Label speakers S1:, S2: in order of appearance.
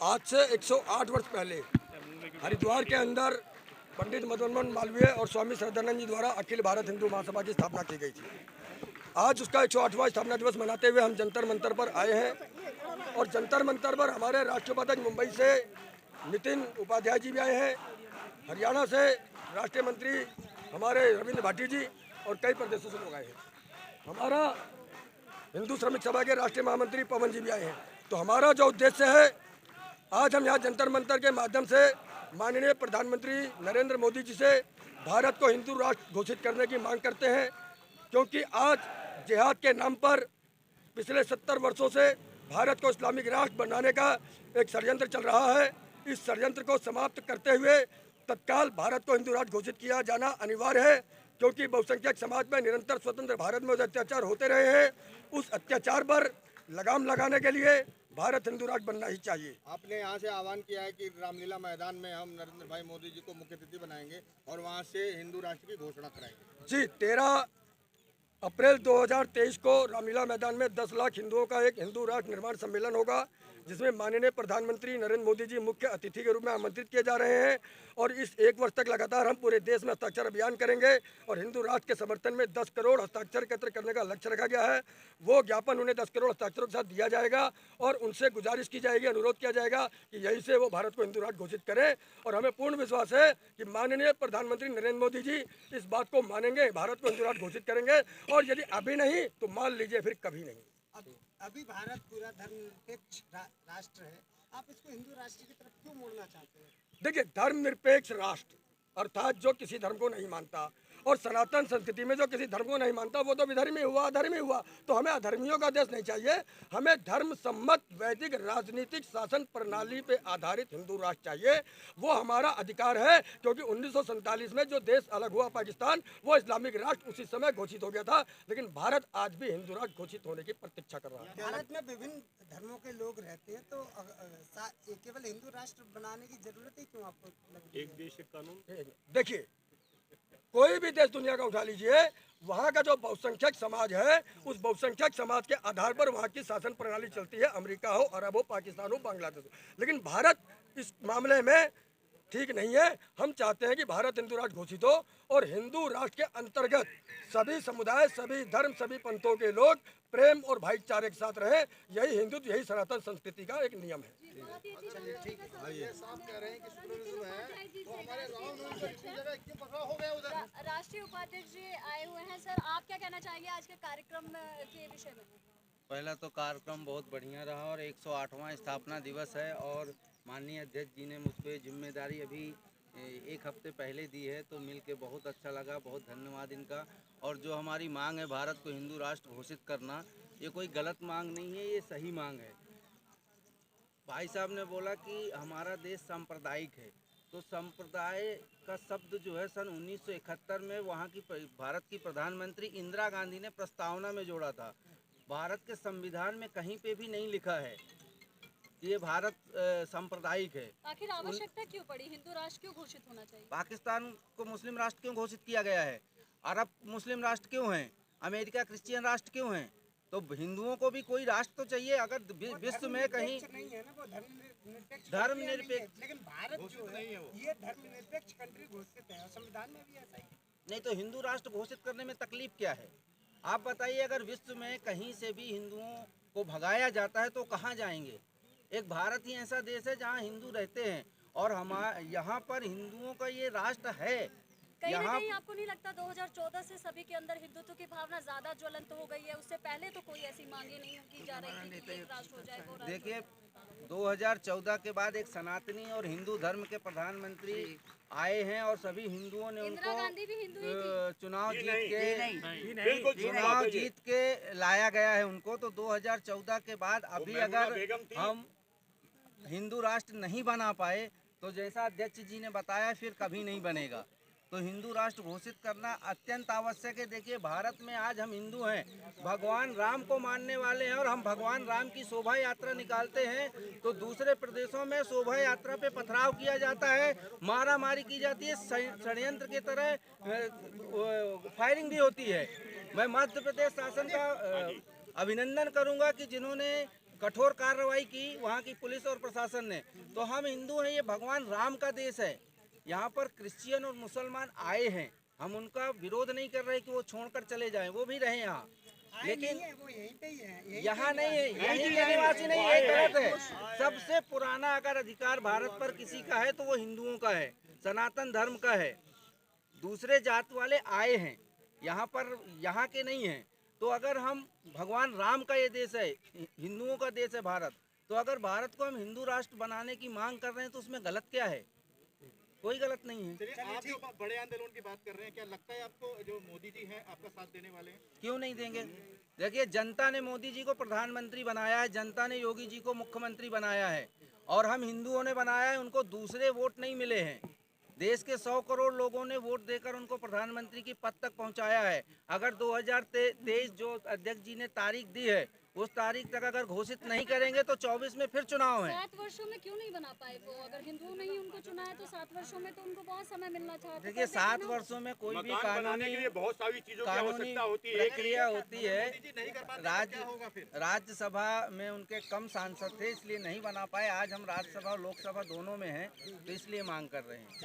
S1: आज से 108 वर्ष पहले हरिद्वार के अंदर पंडित मदन मोहन मालवीय और स्वामी श्रद्धानंद जी द्वारा अखिल भारत हिंदू महासभा की स्थापना की गई थी। आज उसका 108वां स्थापना दिवस मनाते हुए हम जंतर मंतर पर आए हैं और जंतर मंतर पर हमारे राष्ट्रीय उपाध्यक्ष मुंबई से नितिन उपाध्याय जी भी आए हैं, हरियाणा से राष्ट्रीय मंत्री हमारे रविंद्र भाटी जी और कई प्रदेशों से लोग आए हैं। हमारा हिंदू श्रमिक सभा के राष्ट्रीय महामंत्री पवन जी भी आए हैं। तो हमारा जो उद्देश्य है, आज हम यहाँ जंतर मंतर के माध्यम से माननीय प्रधानमंत्री नरेंद्र मोदी जी से भारत को हिंदू राष्ट्र घोषित करने की मांग करते हैं, क्योंकि आज जिहाद के नाम पर पिछले 70 वर्षों से भारत को इस्लामिक राष्ट्र बनाने का एक षड्यंत्र चल रहा है। इस षड्यंत्र को समाप्त करते हुए तत्काल भारत को हिंदू राष्ट्र घोषित किया जाना अनिवार्य है, क्योंकि बहुसंख्यक समाज में निरंतर स्वतंत्र भारत में अत्याचार होते रहे हैं। उस अत्याचार पर लगाम लगाने के लिए भारत हिंदू राष्ट्र बनना ही चाहिए।
S2: आपने यहाँ से आह्वान किया है कि रामलीला मैदान में हम नरेंद्र भाई मोदी जी को मुख्य अतिथि बनाएंगे और वहाँ से हिंदू राष्ट्र की घोषणा कराएंगे।
S1: जी, 13 अप्रैल 2023 को रामलीला मैदान में 10 लाख हिंदुओं का एक हिंदू राष्ट्र निर्माण सम्मेलन होगा, जिसमें माननीय प्रधानमंत्री नरेंद्र मोदी जी मुख्य अतिथि के रूप में आमंत्रित किए जा रहे हैं। और इस 1 वर्ष तक लगातार हम पूरे देश में हस्ताक्षर अभियान करेंगे और हिंदू राष्ट्र के समर्थन में 10 करोड़ हस्ताक्षर एकत्र करने का लक्ष्य रखा गया है। वो ज्ञापन उन्हें 10 करोड़ हस्ताक्षरों के साथ दिया जाएगा और उनसे गुजारिश की जाएगी, अनुरोध किया जाएगा कि यहीं से वो भारत को हिंदू राष्ट्र घोषित करें। और हमें पूर्ण विश्वास है कि माननीय प्रधानमंत्री नरेंद्र मोदी जी इस बात को मानेंगे, भारत को हिंदू राष्ट्र घोषित करेंगे। और यदि अभी नहीं तो मान लीजिए फिर कभी नहीं।
S3: अभी भारत पूरा धर्मनिरपेक्ष राष्ट्र है, आप इसको हिंदू राष्ट्र की तरफ क्यों मोड़ना चाहते हैं?
S1: देखिए, धर्मनिरपेक्ष राष्ट्र अर्थात जो किसी धर्म को नहीं मानता, और सनातन संस्कृति में जो किसी धर्म को नहीं मानता वो तो विधर्मी हुआ, अधर्मी हुआ। तो हमें अधर्मियों का देश नहीं चाहिए, हमें धर्म सम्मत वैदिक राजनीतिक शासन प्रणाली पे आधारित हिंदू राष्ट्र चाहिए। वो हमारा अधिकार है, क्योंकि 1947 में जो देश अलग हुआ पाकिस्तान, वो इस्लामिक राष्ट्र उसी समय घोषित हो गया था। लेकिन भारत आज भी हिंदू राष्ट्र घोषित होने की प्रतीक्षा कर रहा है।
S3: भारत में विभिन्न धर्मों के लोग रहते हैं, तो केवल हिंदू राष्ट्र बनाने की जरूरत ही क्यों आपको लगती है?
S4: एक देश एक कानून।
S1: देखिए, कोई भी देश दुनिया का उठा लीजिए, वहाँ का जो बहुसंख्यक समाज है, उस बहुसंख्यक समाज के आधार पर वहाँ की शासन प्रणाली चलती है। अमेरिका हो, अरब हो, पाकिस्तान हो, बांग्लादेश हो। लेकिन भारत इस मामले में ठीक नहीं है। हम चाहते हैं कि भारत हिंदू राष्ट्र घोषित हो और हिंदू राष्ट्र के अंतर्गत सभी समुदाय, सभी धर्म, सभी पंथों के लोग प्रेम और भाईचारे के साथ रहें। यही हिंदुत्व, यही सनातन संस्कृति का एक नियम है।
S5: राष्ट्रीय उपाध्यक्ष जी आए हुए हैं। सर, आप क्या कहना चाहेंगे आज के कार्यक्रम के विषय में?
S6: पहला तो कार्यक्रम बहुत बढ़िया रहा और 108वां स्थापना दिवस है और माननीय अध्यक्ष जी ने मुझ पर जिम्मेदारी अभी 1 हफ्ते पहले दी है, तो मिल के बहुत अच्छा लगा। बहुत धन्यवाद इनका। और जो हमारी मांग है भारत को हिंदू राष्ट्र घोषित करना, ये कोई गलत मांग नहीं है, ये सही मांग है। भाई साहब ने बोला कि हमारा देश सांप्रदायिक है, तो संप्रदाय का शब्द जो है सन 1971 में वहाँ की भारत की प्रधानमंत्री इंदिरा गांधी ने प्रस्तावना में जोड़ा था। भारत के संविधान में कहीं पे भी नहीं लिखा है ये भारत सांप्रदायिक है।
S5: आखिर आवश्यकता क्यों पड़ी? हिंदू राष्ट्र क्यों घोषित होना चाहिए?
S6: पाकिस्तान को मुस्लिम राष्ट्र क्यों घोषित किया गया है? अरब मुस्लिम राष्ट्र क्यों हैं? अमेरिका क्रिश्चियन राष्ट्र क्यों हैं? तो हिंदुओं को भी कोई राष्ट्र तो चाहिए। अगर विश्व में कहीं
S3: नहीं है ना, वो
S6: धर्मनिरपेक्ष,
S3: लेकिन भारत जो है ये धर्मनिरपेक्ष कंट्री घोषित है और संविधान में भी ऐसा ही है।
S6: नहीं तो हिंदू राष्ट्र घोषित करने में तकलीफ क्या है? आप बताइए, अगर विश्व में कहीं से भी हिंदुओं को भगाया जाता है तो कहाँ जाएंगे? एक भारत ही ऐसा देश है जहाँ हिंदू रहते हैं और हमारे यहाँ पर हिंदुओं का ये राष्ट्र है।
S5: कहीं ना कहीं आपको नहीं लगता 2014 से सभी के अंदर हिंदुत्व की भावना ज्यादा ज्वलंत हो गई है? उससे पहले तो कोई ऐसी मांगे नहीं की जा रही थी कि एक राष्ट्र हो जाए, वो राष्ट्र।
S6: देखिए, 2014 के बाद एक सनातनी और हिंदू धर्म के प्रधानमंत्री आए हैं और सभी हिंदुओं ने
S5: इंदिरा
S6: उनको
S5: गांधी भी हिंदू ही थी।
S6: चुनाव जीत के लाया गया है उनको। तो 2014 के बाद अभी अगर हम हिंदू राष्ट्र नहीं बना पाए तो जैसा अध्यक्ष जी ने बताया फिर कभी नहीं बनेगा। तो हिंदू राष्ट्र घोषित करना अत्यंत आवश्यक है। देखिए, भारत में आज हम हिंदू हैं, भगवान राम को मानने वाले हैं और हम भगवान राम की शोभा यात्रा निकालते हैं, तो दूसरे प्रदेशों में शोभा यात्रा पे पथराव किया जाता है, मारा मारी की जाती है, षड्यंत्र की तरह फायरिंग भी होती है। मैं मध्य प्रदेश शासन का अभिनंदन करूंगा कि जिन्होंने कठोर कार्रवाई की वहाँ की पुलिस और प्रशासन ने। तो हम हिंदू हैं, ये भगवान राम का देश है। यहाँ पर क्रिश्चियन और मुसलमान आए हैं, हम उनका विरोध नहीं कर रहे कि वो छोड़कर चले जाएं, वो भी रहे यहाँ, लेकिन
S3: वो यहीं पे ही है,
S6: यहाँ नहीं है, यहीं के निवासी नहीं है, गलत है। सबसे पुराना अगर अधिकार भारत पर किसी का है तो वो हिंदुओं का है, सनातन धर्म का है। दूसरे जात वाले आए हैं यहाँ पर, यहाँ के नहीं हैं। तो अगर हम भगवान राम का ये देश है, हिंदुओं का देश है भारत, तो अगर भारत को हम हिंदू राष्ट्र बनाने की मांग कर रहे हैं तो उसमें गलत क्या है? कोई गलत नहीं है।
S2: चलिए, आप जो बड़े आंदोलन की बात कर रहे हैं, क्या लगता है आपको जो मोदी जी हैं आपका साथ देने वाले हैं?
S6: क्यों नहीं देंगे? देखिए, जनता ने मोदी जी को प्रधानमंत्री बनाया है, जनता ने योगी जी को मुख्यमंत्री बनाया है, और हम हिंदुओं ने बनाया है, उनको दूसरे वोट नहीं मिले हैं। देश के 100 करोड़ लोगों ने वोट देकर उनको प्रधानमंत्री की पद तक पहुंचाया है। अगर 2023 जो अध्यक्ष जी ने तारीख दी है, उस तारीख तक अगर घोषित नहीं करेंगे तो 24 में फिर चुनाव है।
S5: 7 वर्षों में क्यों नहीं बना पाए वो? अगर हिंदुओं ने ही उनको चुना है तो 7 वर्षों में तो उनको बहुत समय मिलना चाहिए।
S6: देखिए, 7 वर्षों में कोई भी कानूनी
S2: बहुत सारी चीजों की
S6: कानूनी
S2: आवश्यकता होती है।
S6: प्रक्रिया होती है।
S2: नहीं कर पाते, क्या होगा फिर?
S6: राज्यसभा में उनके कम सांसद थे, इसलिए नहीं बना पाए। आज हम राज्यसभा और लोकसभा दोनों में हैं, तो इसलिए मांग कर रहे हैं।